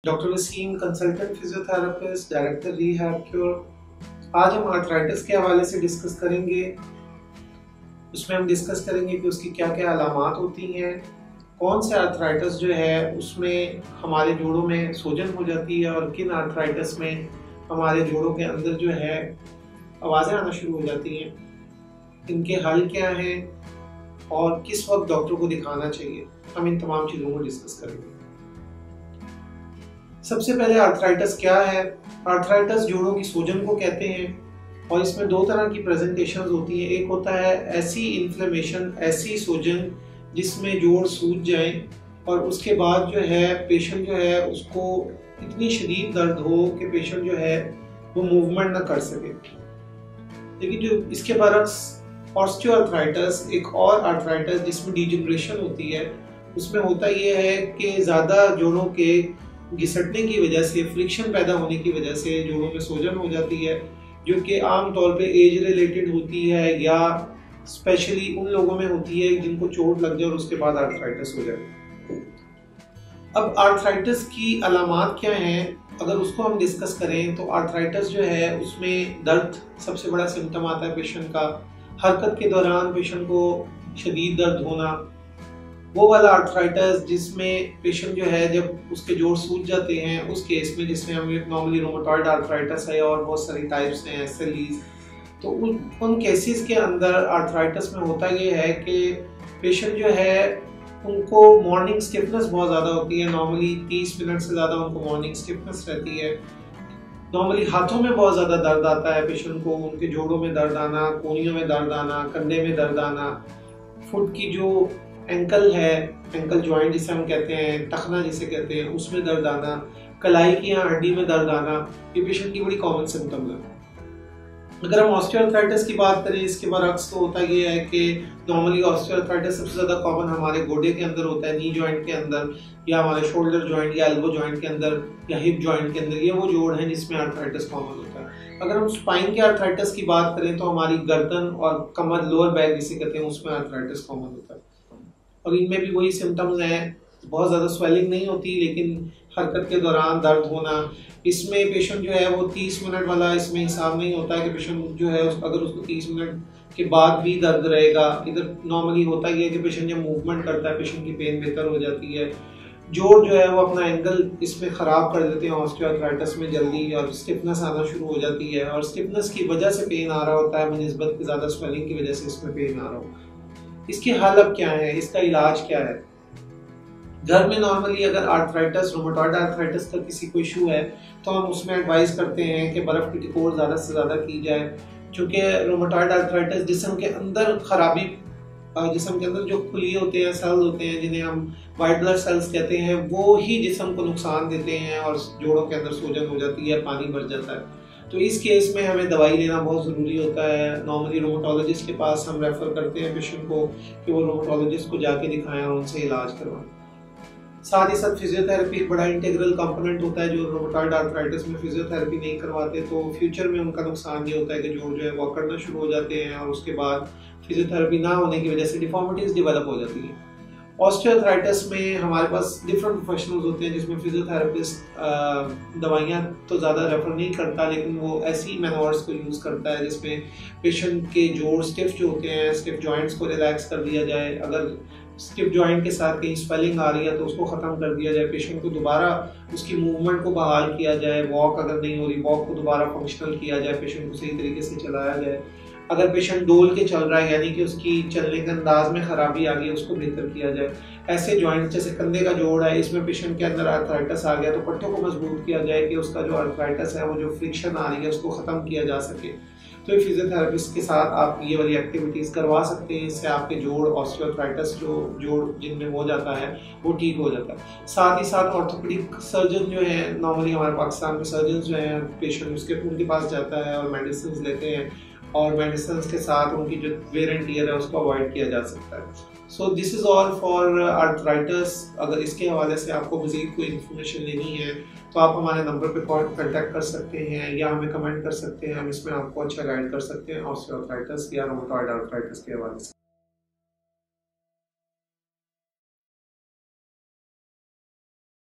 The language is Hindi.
Doctor Wasim, consultant physiotherapist, director rehab cure. आज हम आर्थराइटिस के हवाले से डिस्कस करेंगे। उसमें हम डिस्कस करेंगे कि उसकी क्या क्या अलामात होती हैं, कौन से आर्थराइटिस जो है उसमें हमारे जोड़ों में सूजन हो जाती है और किन आर्थराइटिस में हमारे जोड़ों के अंदर जो है आवाज़ें आना शुरू हो जाती हैं, इनके हल क्या हैं और किस वक्त डॉक्टर को दिखाना चाहिए। हम इन तमाम चीज़ों को डिस्कस करेंगे। सबसे पहले आर्थराइटिस क्या है। आर्थराइटिस जोड़ों की सूजन को कहते हैं और इसमें दो तरह की प्रेजेंटेशंस होती हैं। एक होता है ऐसी इन्फ्लेमेशन, ऐसी सूजन जिसमें जोड़ सूज जाए और उसके बाद जो है पेशेंट जो है उसको इतनी शदीद दर्द हो कि पेशेंट जो है वो मूवमेंट ना कर सके। लेकिन जो इसके बरक्स ऑस्टियोआर्थराइटिस, एक और आर्थराइटिस जिसमें डिजेनरेशन होती है, उसमें होता ये है कि ज़्यादा जोड़ों के घिसटने की वजह से, फ्रिक्शन पैदा होने की वजह से जोड़ों में सूजन हो जाती है, जो कि आम तौर पे एज रिलेटेड होती है या स्पेशली उन लोगों में होती है जिनको चोट लग जाए और उसके बाद आर्थराइटिस हो जाए। अब आर्थराइटिस की अलामात क्या हैं, अगर उसको हम डिस्कस करें तो आर्थराइटिस जो है उसमें दर्द सबसे बड़ा सिम्टम आता है पेशेंट का। हरकत के दौरान पेशेंट को शदीद दर्द होना, वो वाला आर्थराइटिस जिसमें पेशेंट जो है जब उसके जोड़ सूज जाते हैं, उस केस में जिसमें हम नॉर्मली रोमेटॉइड आर्थराइटिस है और बहुत सारी टाइप्स हैं एसएलईज, तो उन केसेस के अंदर आर्थराइटिस में होता ये है कि पेशेंट जो है उनको मॉर्निंग स्टिफनेस बहुत ज़्यादा होती है। नॉर्मली 30 मिनट से ज़्यादा उनको मॉर्निंग स्टिफनेस रहती है। नॉर्मली हाथों में बहुत ज़्यादा दर्द आता है पेशेंट को, उनके जोड़ों में दर्द आना, कोहनियों में दर्द आना, कंधे में दर्द आना, फुट की जो एंकल है, एंकल जॉइंट जिसे हम कहते हैं, टखना जिसे कहते हैं, उसमें दर्द आना, कलाई की या हड्डी में दर्द आना, ये पेशेंट की बड़ी कॉमन सिम्टम्स है। अगर हम ऑस्टियोआर्थराइटिस की बात करें, इसके बरअक्स तो होता ये है कि नॉर्मली ऑस्टियोआर्थराइटिस सबसे ज़्यादा कॉमन हमारे गोडे के अंदर होता है, नी जॉइंट के अंदर या हमारे शोल्डर जॉइंट या एल्बो जॉइंट के अंदर या हिप जॉइंट के अंदर। ये वो जोड़ है जिसमें आर्थराइटिस कॉमन होता है। अगर हम स्पाइन के आर्थराइटिस की बात करें तो हमारी गर्दन और कमर, लोअर बैक जिसे कहते हैं, उसमें आर्थराइटिस कॉमन होता है और इनमें भी वही सिम्टम्स हैं। बहुत ज़्यादा स्वेलिंग नहीं होती लेकिन हरकत के दौरान दर्द होना। इसमें पेशेंट जो है वो 30 मिनट वाला इसमें हिसाब नहीं होता है कि पेशेंट जो है अगर उसको 30 मिनट के बाद भी दर्द रहेगा। इधर नॉर्मली होता ही है कि पेशेंट जब मूवमेंट करता है पेशेंट की पेन बेहतर हो जाती है। जोड़ जो है वो अपना एंगल इसमें ख़राब कर देते हैं ऑस्टियोआर्थराइटिस में जल्दी, और स्टिफनेस आना शुरू हो जाती है और स्टिफनेस की वजह से पेन आ रहा होता है बनिस्बत के ज़्यादा स्वेलिंग की वजह से इसमें पेन आ रहा हो। इसके हल अब क्या है, इसका इलाज क्या है। घर में नॉर्मली अगर आर्थराइटिस, रोमेटॉइड आर्थराइटिस का किसी को इशू है तो हम उसमें एडवाइस करते हैं कि बर्फ़ की टिकोर ज़्यादा से ज़्यादा की जाए, क्योंकि रोमेटॉइड आर्थराइटिस जिस्म के अंदर खराबी, जिस्म के अंदर जो खुली होते हैं सेल्स होते हैं जिन्हें हम वाइट ब्लड सेल्स कहते हैं, वो ही जिस्म को नुकसान देते हैं और जोड़ों के अंदर सूजन हो जाती है, पानी भर जाता है। तो इस केस में हमें दवाई लेना बहुत ज़रूरी होता है। नॉर्मली रोमेटोलॉजिस्ट के पास हम रेफ़र करते हैं पेशेंट को कि वो रोमेटोलॉजिस्ट को जाके दिखाएं और उनसे इलाज करवाएं। साथ ही साथ फिजियोथेरेपी एक बड़ा इंटीग्रल कंपोनेंट होता है। जो रोमेटॉइड आर्थराइटिस में फिजियोथेरेपी नहीं करवाते तो फ्यूचर में उनका नुकसान ये होता है कि जोड़ जो है वो अकड़ना शुरू हो जाते हैं और उसके बाद फिजियोथेरेपी ना होने की वजह से डिफॉर्मिटीज डेवलप हो जाती हैं। ऑस्टियोआर्थराइटिस में हमारे पास डिफरेंट प्रोफेशनल्स होते हैं जिसमें फिजियोथेरेपिस्ट दवाइयाँ तो ज़्यादा रेफर नहीं करता, लेकिन वो ऐसी मैनवर्स को यूज़ करता है जिसमें पेशेंट के जोड़ स्टिफ जो होते हैं, स्टिफ जॉइंट्स को रिलैक्स कर दिया जाए। अगर स्टिफ जॉइंट के साथ कहीं स्वेलिंग आ रही है तो उसको ख़त्म कर दिया जाए, पेशेंट को दोबारा उसकी मूवमेंट को बहाल किया जाए। वॉक अगर नहीं हो रही, वॉक को दोबारा फंक्शनल किया जाए, पेशेंट को सही तरीके से चलाया जाए। अगर पेशेंट डोल के चल रहा है यानी कि उसकी चलने के अंदाज में ख़राबी आ गई, उसको बेहतर किया जाए। ऐसे जॉइंट जैसे कंधे का जोड़ है, इसमें पेशेंट के अंदर आर्थराइटिस आ गया तो पट्टों को मजबूत किया जाए कि उसका जो आर्थराइटिस है, वो जो फ्रिक्शन आ रही है, उसको ख़त्म किया जा सके। तो फिजियोथेरेपिस्ट के साथ आप ये वाली एक्टिविटीज़ करवा सकते हैं। इससे आपके जोड़, ऑस्टियोआर्थराइटिस जो जोड़ जिनमें हो जाता है वो ठीक हो जाता है। साथ ही साथ ऑर्थोपेडिक सर्जन जो है, नॉर्मली हमारे पाकिस्तान में सर्जन जो हैं, पेशेंट उनके पास जाता है और मेडिसिन लेते हैं और मेडिसिन के साथ उनकी जो वेयर एंड टियर है उसको अवॉइड किया जा सकता है। So this is all for arthritis. अगर इसके हवाले से आपको मज़ीद कोई इन्फॉर्मेशन लेनी है तो आप हमारे नंबर पे कॉन्टैक्ट कर सकते हैं या हमें कमेंट कर सकते हैं। हम इसमें आपको अच्छा गाइड कर सकते हैं ऑस्टियोआर्थराइटिस या रोमेटॉइड आर्थराइटिस के हवाले से।